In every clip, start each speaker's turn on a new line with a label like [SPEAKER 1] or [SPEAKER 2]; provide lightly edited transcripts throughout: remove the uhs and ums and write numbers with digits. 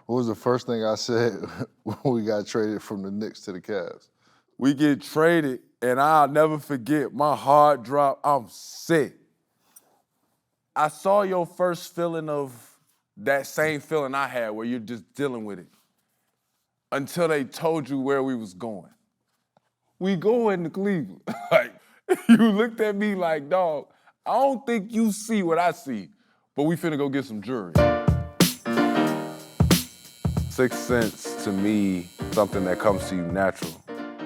[SPEAKER 1] What was the first thing I said when we got traded from the Knicks to the Cavs?
[SPEAKER 2] We get traded, and I'll never forget, my heart dropped. I'm sick. I saw your first feeling of that same feeling I had where you're just dealing with it until they told you where we was going. We going to Cleveland. Like, you looked at me like, dog, I don't think you see what I see, but we finna go get some jewelry. Sixth sense, to me, something that comes to you natural.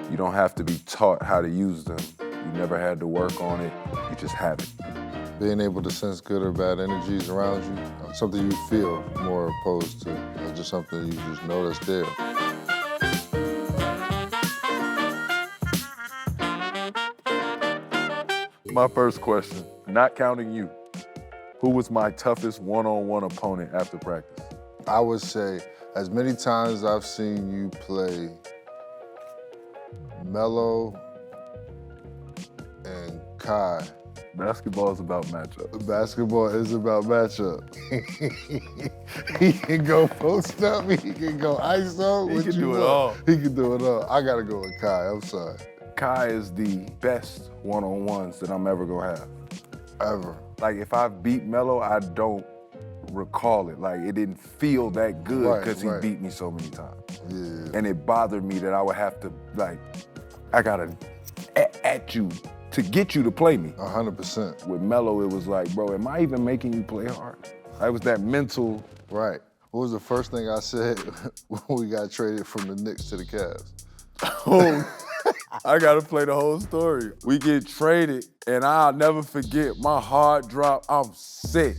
[SPEAKER 2] You don't have to be taught how to use them. You never had to work on it, you just have it.
[SPEAKER 1] Being able to sense good or bad energies around you, something you feel more opposed to just something you just know that's there.
[SPEAKER 2] My first question, not counting you, who was my toughest one-on-one opponent after practice?
[SPEAKER 1] I would say, as many times as I've seen you play Melo and Kai.
[SPEAKER 2] Basketball is about matchup.
[SPEAKER 1] Basketball is about matchup. He can go post up, he can go ISO.
[SPEAKER 2] He can do it all.
[SPEAKER 1] He can do it all. I gotta go with Kai, I'm sorry.
[SPEAKER 2] Kai is the best one-on-ones that I'm ever gonna have.
[SPEAKER 1] Ever.
[SPEAKER 2] Like, if I beat Melo, I don't recall it. Like, it didn't feel that good because he beat me so many times.
[SPEAKER 1] Yeah.
[SPEAKER 2] And it bothered me that I would have to, like, I gotta at you to get you to play me.
[SPEAKER 1] 100%.
[SPEAKER 2] With Melo, it was like, bro, am I even making you play hard? I was that mental.
[SPEAKER 1] Right. What was the first thing I said when we got traded from the Knicks to the Cavs?
[SPEAKER 2] Oh, I gotta play the whole story. We get traded, and I'll never forget, my heart dropped. I'm sick.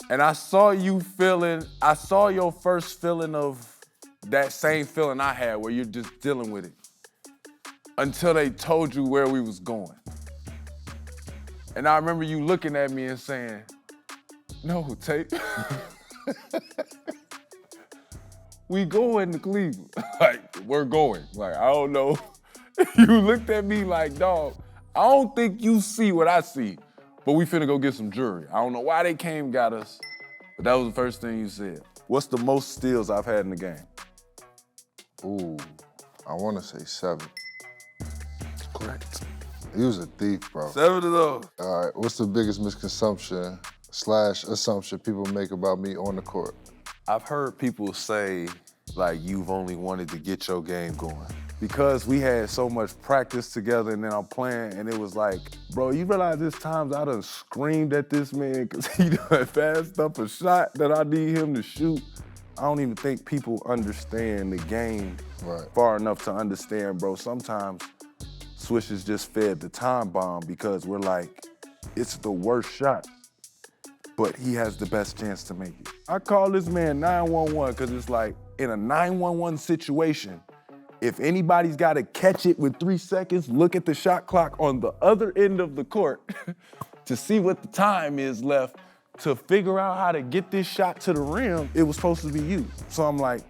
[SPEAKER 2] And I saw your first feeling of that same feeling I had where you're just dealing with it until they told you where we was going. And I remember you looking at me and saying, no, Tate. We going to Cleveland. Like, we're going. Like, I don't know. You looked at me like, dog, I don't think you see what I see, but we finna go get some jewelry. I don't know why they came and got us, but that was the first thing you said. What's the most steals I've had in the game?
[SPEAKER 1] Ooh, I wanna say 7.
[SPEAKER 2] Correct.
[SPEAKER 1] He was a thief, bro.
[SPEAKER 2] 7 of those.
[SPEAKER 1] All right, what's the biggest misconception / assumption people make about me on the court?
[SPEAKER 2] I've heard people say, like, you've only wanted to get your game going. Because we had so much practice together and then I'm playing and it was like, bro, you realize there's times I done screamed at this man because he done passed up a shot that I need him to shoot. I don't even think people understand the game far enough to understand, bro. Sometimes Swish is just fed the time bomb because we're like, it's the worst shot, but he has the best chance to make it. I call this man 911 because it's like, in a 911 situation, if anybody's got to catch it with 3 seconds, look at the shot clock on the other end of the court to see what the time is left to figure out how to get this shot to the rim, it was supposed to be you. So I'm like,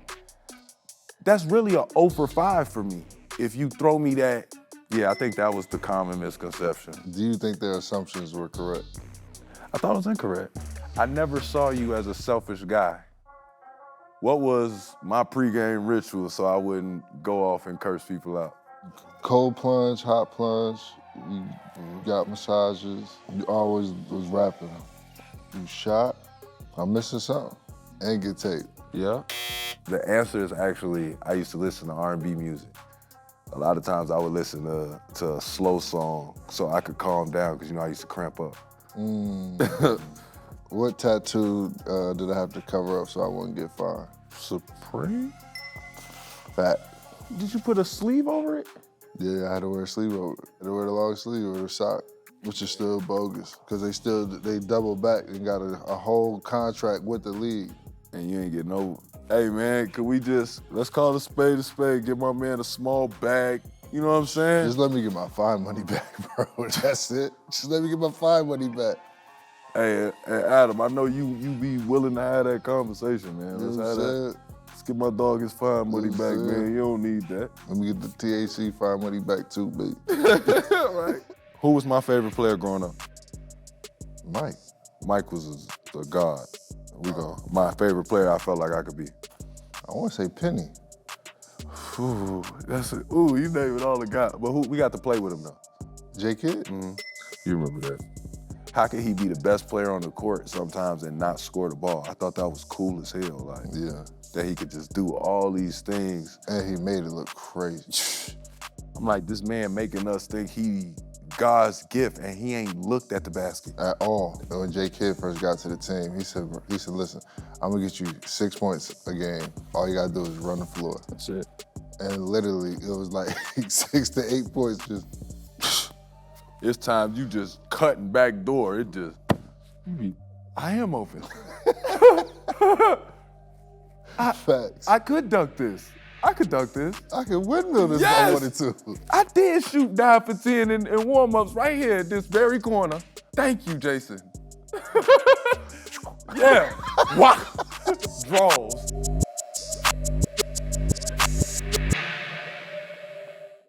[SPEAKER 2] that's really a 0 for 5 for me. If you throw me that, yeah, I think that was the common misconception.
[SPEAKER 1] Do you think their assumptions were correct?
[SPEAKER 2] I thought it was incorrect. I never saw you as a selfish guy. What was my pregame ritual so I wouldn't go off and curse people out?
[SPEAKER 1] Cold plunge, hot plunge, you got massages, you always was rapping. You shot, I'm missing something, and get taped.
[SPEAKER 2] Yeah. The answer is actually, I used to listen to R&B music. A lot of times I would listen to a slow song so I could calm down because, you know, I used to cramp up.
[SPEAKER 1] What tattoo did I have to cover up so I wouldn't get fined?
[SPEAKER 2] Supreme?
[SPEAKER 1] Fat.
[SPEAKER 2] Did you put a sleeve over it?
[SPEAKER 1] Yeah, I had to wear a sleeve over it. I had to wear the long sleeve over the sock, which is still bogus because they double back and got a whole contract with the league.
[SPEAKER 2] And you ain't get no, hey man, could we let's call a spade, give my man a small bag, you know what I'm saying?
[SPEAKER 1] Just let me get my fine money back, bro, that's it. Just let me get my fine money back.
[SPEAKER 2] Hey, Adam, I know you be willing to have that conversation, man.
[SPEAKER 1] You know
[SPEAKER 2] Let's have that. Let's get my dog his fine money back, man. You don't need that.
[SPEAKER 1] Let me get the THC fine money back too, baby.
[SPEAKER 2] Right. Who was my favorite player growing up?
[SPEAKER 1] Mike.
[SPEAKER 2] Mike was a god. My favorite player I felt like I could be.
[SPEAKER 1] I want to say Penny.
[SPEAKER 2] Ooh, you named all the guys. But we got to play with him though?
[SPEAKER 1] J-Kid?
[SPEAKER 2] You remember that. How could he be the best player on the court sometimes and not score the ball? I thought that was cool as hell. Like, that he could just do all these things.
[SPEAKER 1] And he made it look crazy.
[SPEAKER 2] I'm like, this man making us think he God's gift, and he ain't looked at the basket.
[SPEAKER 1] At all. When J-Kid first got to the team, he said, listen, I'm gonna get you 6 points a game. All you gotta do is run the floor.
[SPEAKER 2] That's it.
[SPEAKER 1] And literally, it was like 6 to 8 points just.
[SPEAKER 2] It's time you just cutting back door. It just, I am open.
[SPEAKER 1] Facts.
[SPEAKER 2] I could dunk this. I could dunk this.
[SPEAKER 1] I could windmill this if I wanted to.
[SPEAKER 2] I did shoot 9 for 10 in warm-ups right here at this very corner. Thank you, Jason. Yeah. Wow.